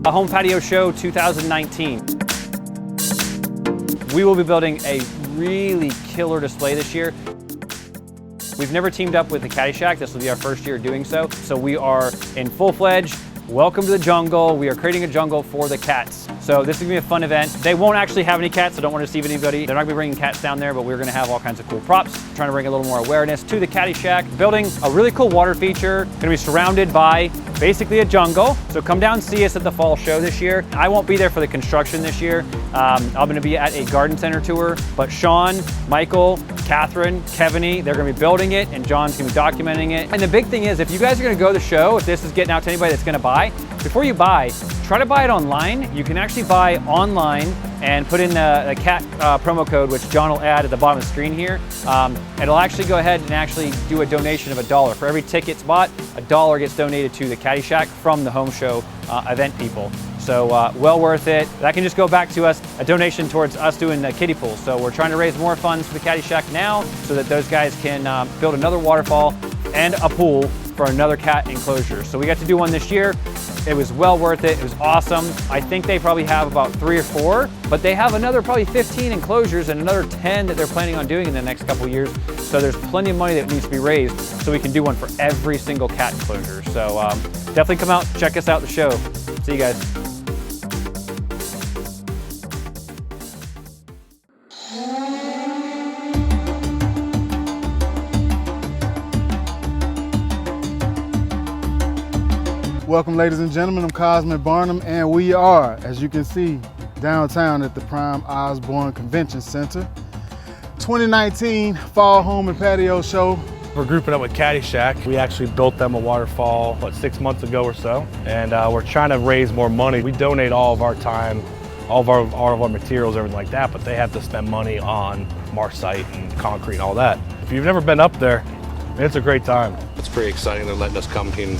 Home Patio Show 2019. We will be building a really killer display this year. We've never teamed up with the Catty Shack. This will be our first year doing so. So we are in full-fledged, welcome to the jungle. We are creating a jungle for the cats. So this is gonna be a fun event. They won't actually have any cats, so don't want to deceive anybody. They're not gonna be bringing cats down there, but we're gonna have all kinds of cool props, trying to bring a little more awareness to the Catty Shack. Building a really cool water feature, gonna be surrounded by basically a jungle. So come down and see us at the fall show this year. I won't be there for the construction this year. I'm gonna be at a garden center tour, but Sean, Michael, Catherine, Kevany, they're gonna be building it, and John's gonna be documenting it. And the big thing is, if you guys are gonna go to the show, if this is getting out to anybody that's gonna buy, before you buy, try to buy it online. You can actually buy online and put in the CAT promo code, which John will add at the bottom of the screen here. It'll actually go ahead and actually do a donation of $1. For every ticket's bought, $1 gets donated to the Catty Shack from the home show event people. So well worth it. That can just go back to us, a donation towards us doing the kiddie pool. So we're trying to raise more funds for the Catty Shack now so that those guys can build another waterfall and a pool for another cat enclosure. So we got to do one this year. It was well worth it. It was awesome. I think they probably have about 3 or 4, but they have another probably 15 enclosures and another 10 that they're planning on doing in the next couple of years. So there's plenty of money that needs to be raised so we can do one for every single cat enclosure. So definitely come out, check us out at the show. See you guys. Welcome, ladies and gentlemen. I'm Cosmic Barnum, and we are, as you can see, downtown at the Prime Osbourne Convention Center. 2019 Fall Home and Patio Show. We're grouping up with Catty Shack. We actually built them a waterfall, 6 months ago or so, and we're trying to raise more money. We donate all of our time, all of our materials, everything like that, but they have to spend money on marshite and concrete and all that. If you've never been up there, it's a great time. It's pretty exciting. They're letting us come and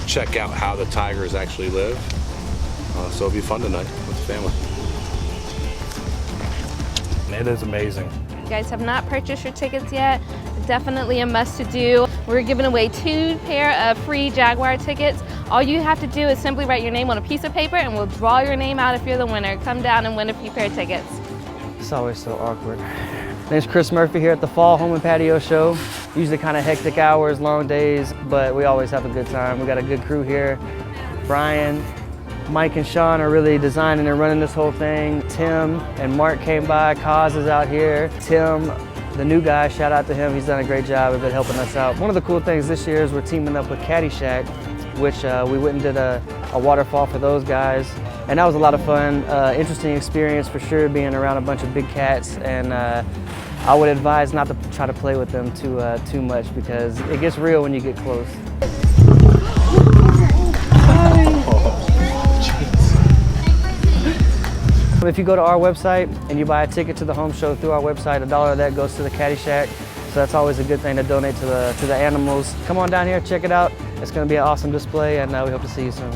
check out how the tigers actually live. So it'll be fun tonight with the family. It is amazing. If you guys have not purchased your tickets yet, definitely a must to do. We're giving away 2 pair of free Jaguar tickets. All you have to do is simply write your name on a piece of paper and we'll draw your name out if you're the winner. Come down and win a few pair of tickets. It's always so awkward. My name's Chris Murphy here at the Fall Home and Patio Show. Usually kind of hectic hours, long days, but we always have a good time. We got a good crew here. Brian, Mike and Sean are really designing and running this whole thing. Tim and Mark came by, Kaz is out here. Tim, the new guy, shout out to him. He's done a great job of helping us out. One of the cool things this year is we're teaming up with Catty Shack, which we went and did a waterfall for those guys. And that was a lot of fun. Interesting experience for sure, being around a bunch of big cats. And I would advise not to try to play with them too much because it gets real when you get close. If you go to our website and you buy a ticket to the home show through our website, $1 of that goes to the Catty Shack. So that's always a good thing to donate to the animals. Come on down here, check it out. It's going to be an awesome display, and we hope to see you soon.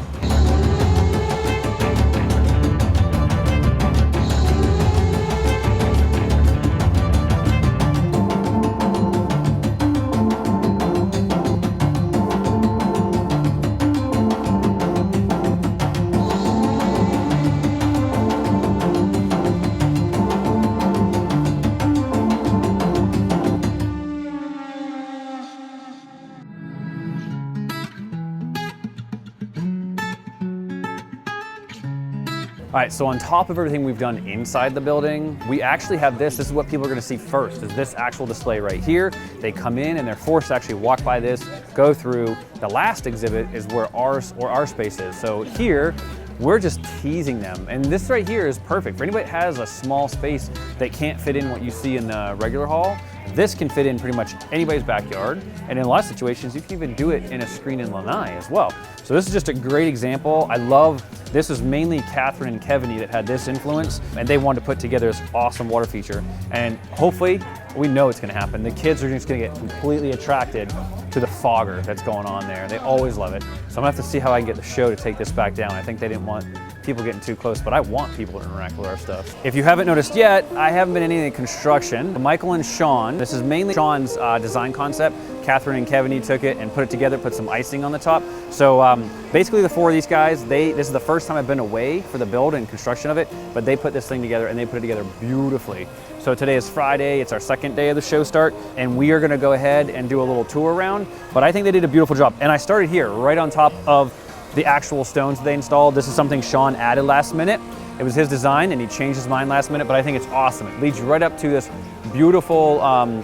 All right, so on top of everything we've done inside the building, we actually have this. This is what people are gonna see first, is this actual display right here. They come in and they're forced to actually walk by this, go through. The last exhibit is where our space is. So here, we're just teasing them. And this right here is perfect. For anybody that has a small space that can't fit in what you see in the regular hall, this can fit in pretty much anybody's backyard. And in a lot of situations, you can even do it in a screen in lanai as well. So this is just a great example. I love, this is mainly Catherine and Kevany that had this influence, and they wanted to put together this awesome water feature. And hopefully, we know it's gonna happen. The kids are just gonna get completely attracted to the fogger that's going on there. They always love it. So I'm gonna have to see how I can get the show to take this back down. I think they didn't want people getting too close, but I want people to interact with our stuff. If you haven't noticed yet, I haven't been in any construction. Michael and Sean, this is mainly Sean's design concept. Catherine and Kevin took it and put it together, put some icing on the top. So basically the four of these guys, this is the first time I've been away for the build and construction of it, but they put this thing together and they put it together beautifully. So today is Friday, it's our second day of the show start, and we are gonna go ahead and do a little tour around, but I think they did a beautiful job. And I started here, right on top of the actual stones they installed. This is something Sean added last minute. It was his design and he changed his mind last minute, but I think it's awesome. It leads you right up to this beautiful,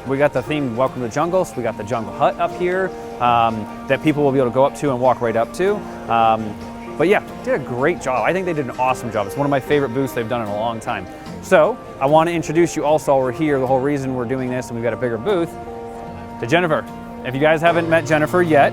we got the theme Welcome to the Jungle, so we got the jungle hut up here that people will be able to go up to and walk right up to. But yeah, did a great job. I think they did an awesome job. It's one of my favorite booths they've done in a long time. So I want to introduce you also while we're here, the whole reason we're doing this and we've got a bigger booth, to Jennifer. If you guys haven't met Jennifer yet,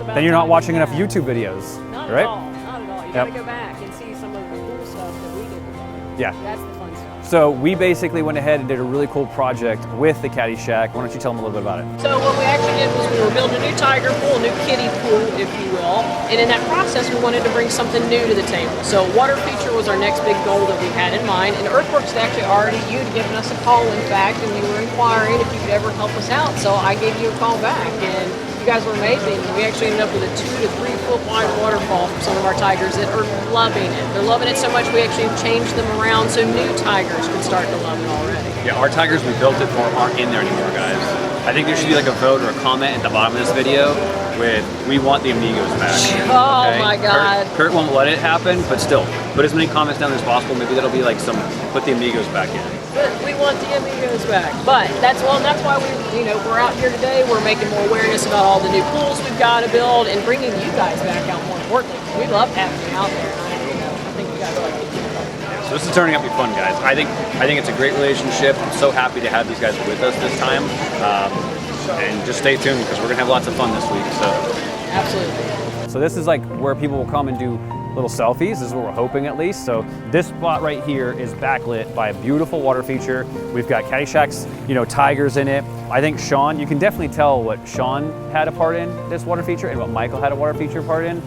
then you're not watching enough YouTube videos, Not right? at all, not at all. You gotta go back and see some of the cool stuff that we did together. Yeah. That's the fun stuff. So we basically went ahead and did a really cool project with the Catty Shack. Why don't you tell them a little bit about it? So what we actually did was we were building a new tiger pool, a new kiddie pool, if you will. And in that process, we wanted to bring something new to the table. So water feature was our next big goal that we had in mind. And Earthworks had actually already, you had given us a call, in fact, and you were inquiring if you could ever help us out. So I gave you a call back, and you guys were amazing. We actually ended up with a 2 to 3 foot wide waterfall from some of our tigers that are loving it. They're loving it so much we actually changed them around so new tigers can start to love it already. Yeah, our tigers we built it for aren't in there anymore, guys. I think there should be like a vote or a comment at the bottom of this video with, we want the amigos back. Oh my God. Kurt won't let it happen, but still, put as many comments down as possible. Maybe that'll be like some, put the amigos back in. But we want the amigos back. But that's why we're out here today. We're making more awareness about all the new pools we've got to build and bringing you guys back out more importantly. We love having you out there. And I think you guys like it. So this is turning out to be fun, guys. I think it's a great relationship. I'm so happy to have these guys with us this time. And just stay tuned because we're gonna have lots of fun this week. So Absolutely. So this is like where people will come and do little selfies. This is what we're hoping at least. So this spot right here is backlit by a beautiful water feature. We've got Catty Shack's, tigers in it. I think Sean, you can definitely tell what Sean had a part in this water feature and what Michael had a water feature part in.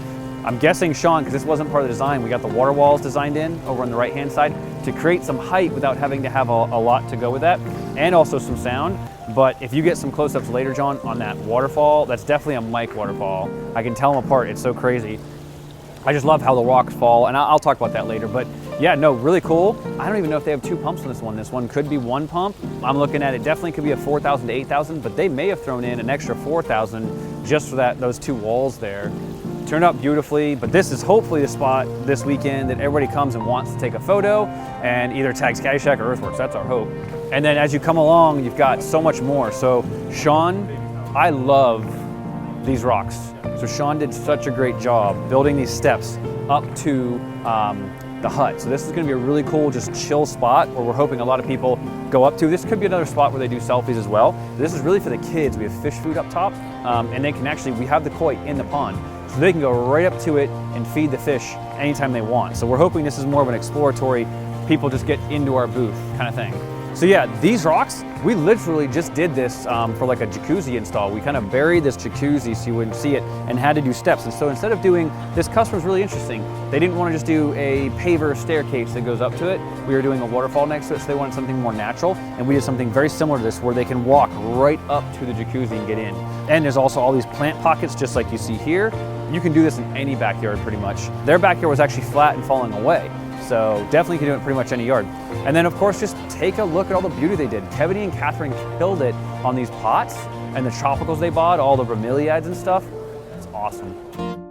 I'm guessing Sean, because this wasn't part of the design, we got the water walls designed in over on the right-hand side to create some height without having to have a lot to go with that, and also some sound. But if you get some close-ups later, John, on that waterfall, that's definitely a Mike waterfall. I can tell them apart, it's so crazy. I just love how the rocks fall, and I'll talk about that later. But yeah, no, really cool. I don't even know if they have 2 pumps on this one. This one could be 1 pump. I'm looking at it, definitely could be a 4,000 to 8,000, but they may have thrown in an extra 4,000 just for those 2 walls there. Turned out beautifully, but this is hopefully the spot this weekend that everybody comes and wants to take a photo and either tags Catty Shack or Earthworks. That's our hope. And then as you come along, you've got so much more. So Sean, I love these rocks. So Sean did such a great job building these steps up to the hut. So this is gonna be a really cool, just chill spot where we're hoping a lot of people go up to. This could be another spot where they do selfies as well. This is really for the kids. We have fish food up top, and they can actually, we have the koi in the pond. So they can go right up to it and feed the fish anytime they want. So we're hoping this is more of an exploratory, people just get into our booth kind of thing. So yeah, these rocks, we literally just did this for like a jacuzzi install. We kind of buried this jacuzzi so you wouldn't see it and had to do steps. And so instead of doing, this customer's really interesting. They didn't want to just do a paver staircase that goes up to it. We were doing a waterfall next to it, so they wanted something more natural. And we did something very similar to this where they can walk right up to the jacuzzi and get in. And there's also all these plant pockets just like you see here. You can do this in any backyard pretty much. Their backyard was actually flat and falling away. So definitely can do it in pretty much any yard. And then of course, just take a look at all the beauty they did. Kevin and Catherine killed it on these pots and the tropicals they bought, all the bromeliads and stuff. It's awesome.